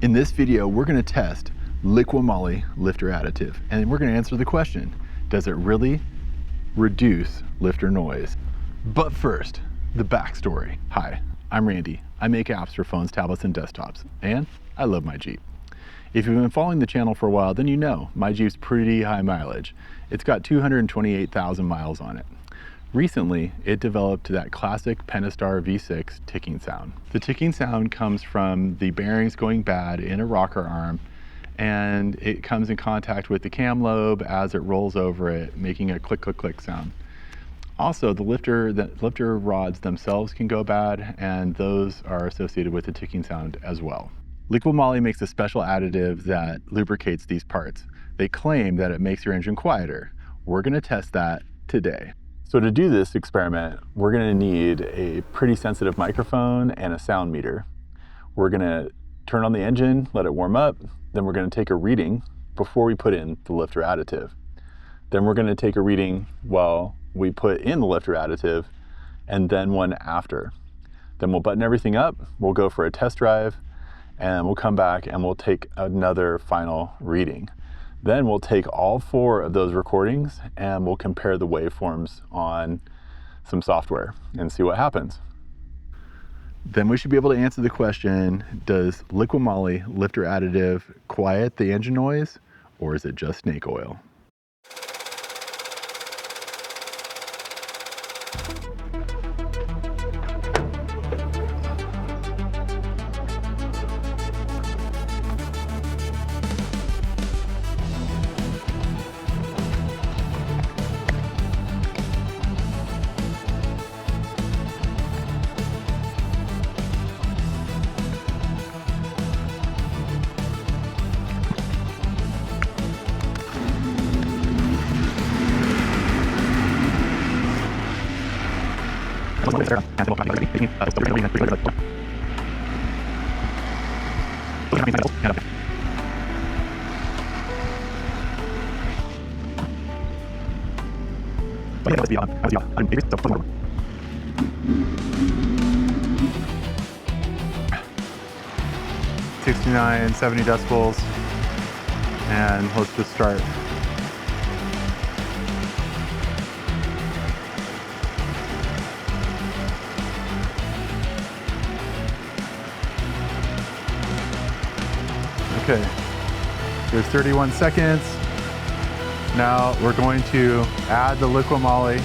In this video, we're going to test Liqui Moly lifter additive, and we're going to answer the question, does it really reduce lifter noise? But first, the backstory. Hi, I'm Randy. I make apps for phones, tablets, and desktops, and I love my Jeep. If you've been following the channel for a while, then you know my Jeep's pretty high mileage. It's got 228,000 miles on it. Recently, it developed that classic PentaStar V6 ticking sound. The ticking sound comes from the bearings going bad in a rocker arm, and it comes in contact with the cam lobe as it rolls over it, making a click, click, click sound. Also, the lifter rods themselves can go bad, and those are associated with the ticking sound as well. Liqui Moly makes a special additive that lubricates these parts. They claim that it makes your engine quieter. We're going to test that today. So to do this experiment, we're going to need a pretty sensitive microphone and a sound meter. We're going to turn on the engine, let it warm up, then we're going to take a reading before we put in the lifter additive. Then we're going to take a reading while we put in the lifter additive, and then one after. Then we'll button everything up, we'll go for a test drive, and we'll come back and we'll take another final reading. Then we'll take all 4 of those recordings and we'll compare the waveforms on some software and see what happens. Then we should be able to answer the question, does Liqui Moly lifter additive quiet the engine noise, or is it just snake oil? $69, 70 decibels, and let's just start. Okay, there's 31 seconds. Now we're going to add the Liqui Moly.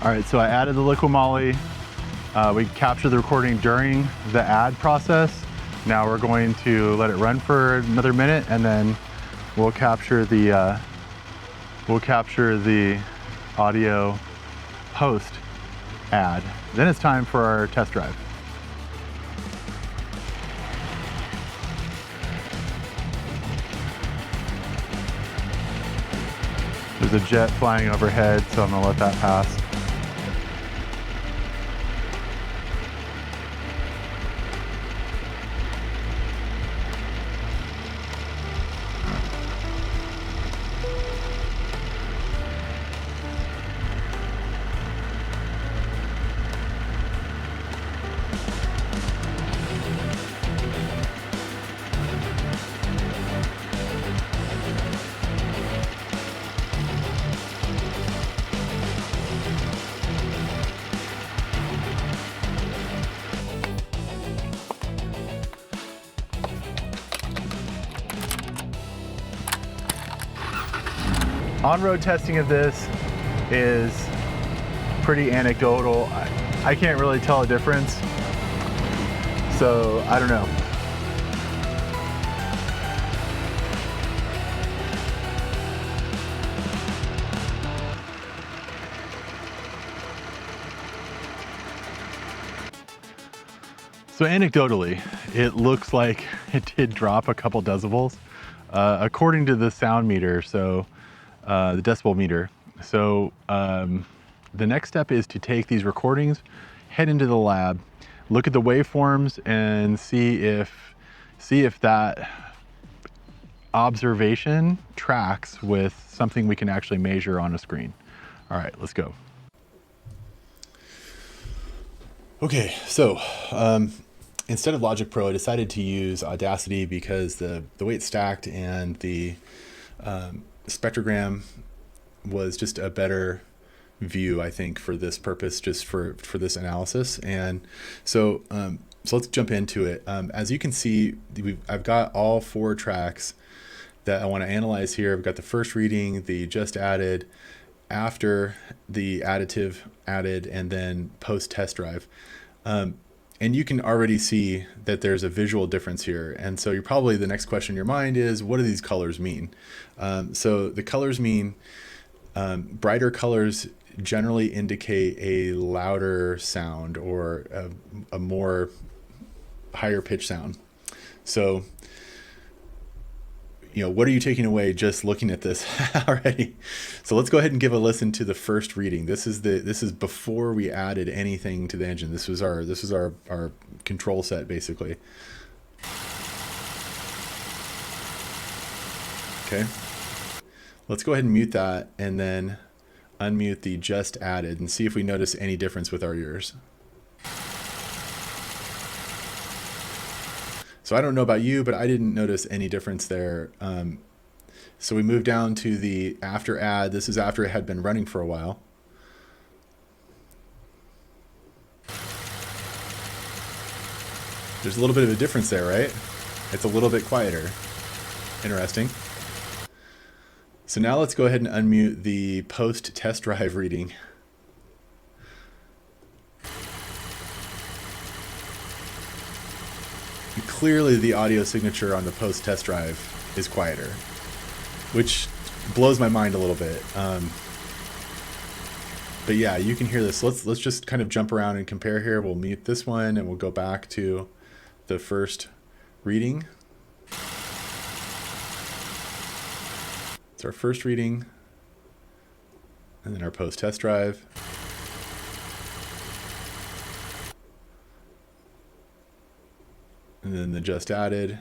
All right, so I added the Liqui Moly. We captured the recording during the add process. Now we're going to let it run for another minute, and then we'll capture the audio post add. Then it's time for our test drive. There's a jet flying overhead, so I'm gonna let that pass. On-road testing of this is pretty anecdotal. I can't really tell a difference, so I don't know. So anecdotally, it looks like it did drop a couple decibels, according to the sound meter, so the decibel meter. So the next step is to take these recordings, head into the lab, look at the waveforms, and see if that observation tracks with something we can actually measure on a screen. All right, let's go. Okay, so instead of Logic Pro, I decided to use Audacity because the way it's stacked and the spectrogram was just a better view, I think, for this purpose, just for this analysis. And so so let's jump into it. As you can see, I've got all 4 tracks that I want to analyze here. I've got the first reading, the just added, after the additive added, and then post test drive. And you can already see that there's a visual difference here. And so you're probably, the next question in your mind is, what do these colors mean? So the colors mean brighter colors generally indicate a louder sound or a more higher pitch sound. So, you know, what are you taking away just looking at this already? So let's go ahead and give a listen to the first reading. This is before we added anything to the engine. This was our control set, basically. Okay. Let's go ahead and mute that and then unmute the just added and see if we notice any difference with our ears. So I don't know about you, but I didn't notice any difference there. So we moved down to the after add. This is after it had been running for a while. There's a little bit of a difference there, right? It's a little bit quieter. Interesting. So now let's go ahead and unmute the post test drive reading. Clearly the audio signature on the post test drive is quieter, which blows my mind a little bit. But yeah, you can hear this. Let's just kind of jump around and compare here. We'll mute this one and we'll go back to the first reading. It's our first reading, and then our post test drive. And then the just added.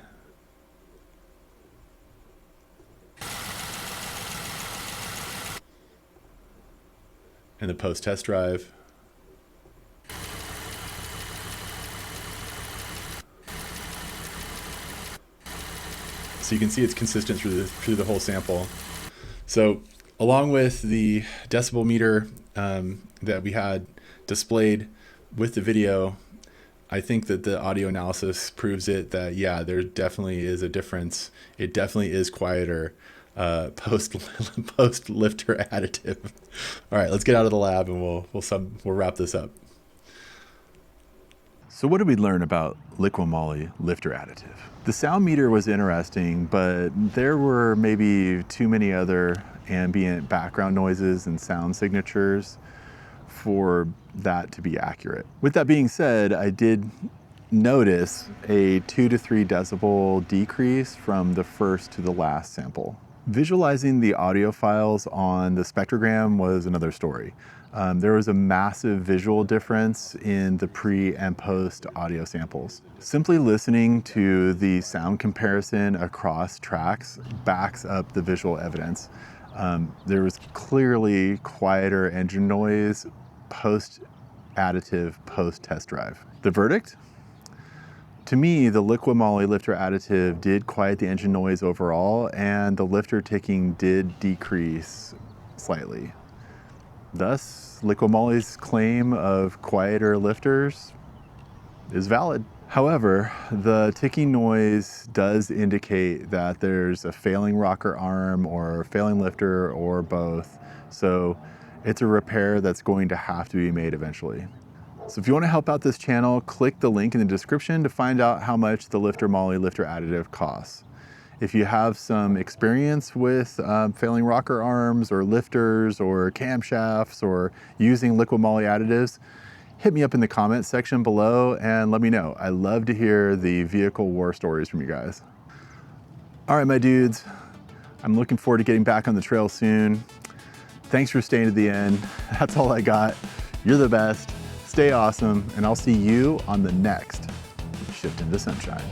And the post test drive. So you can see it's consistent through the whole sample. So along with the decibel meter that we had displayed with the video, I think that the audio analysis proves it that, yeah, there definitely is a difference. It definitely is quieter post lifter additive. All right, let's get out of the lab and we'll wrap this up. So what did we learn about Liqui Moly lifter additive? The sound meter was interesting, but there were maybe too many other ambient background noises and sound signatures for that to be accurate. With that being said, I did notice a 2 to 3 decibel decrease from the first to the last sample. Visualizing the audio files on the spectrogram was another story. There was a massive visual difference in the pre and post audio samples. Simply listening to the sound comparison across tracks backs up the visual evidence. There was clearly quieter engine noise post additive, post test drive. The verdict? To me, the Liqui Moly lifter additive did quiet the engine noise overall, and the lifter ticking did decrease slightly. Thus, Liqui Moly's claim of quieter lifters is valid. However, the ticking noise does indicate that there's a failing rocker arm or failing lifter or both. So it's a repair that's going to have to be made eventually. So if you want to help out this channel, click the link in the description to find out how much the Liqui Moly lifter additive costs. If you have some experience with failing rocker arms or lifters or camshafts or using Liqui Moly additives, hit me up in the comments section below and let me know. I love to hear the vehicle war stories from you guys. All right, my dudes, I'm looking forward to getting back on the trail soon. Thanks for staying to the end. That's all I got. You're the best. Stay awesome, and I'll see you on the next Shift into Sunshine.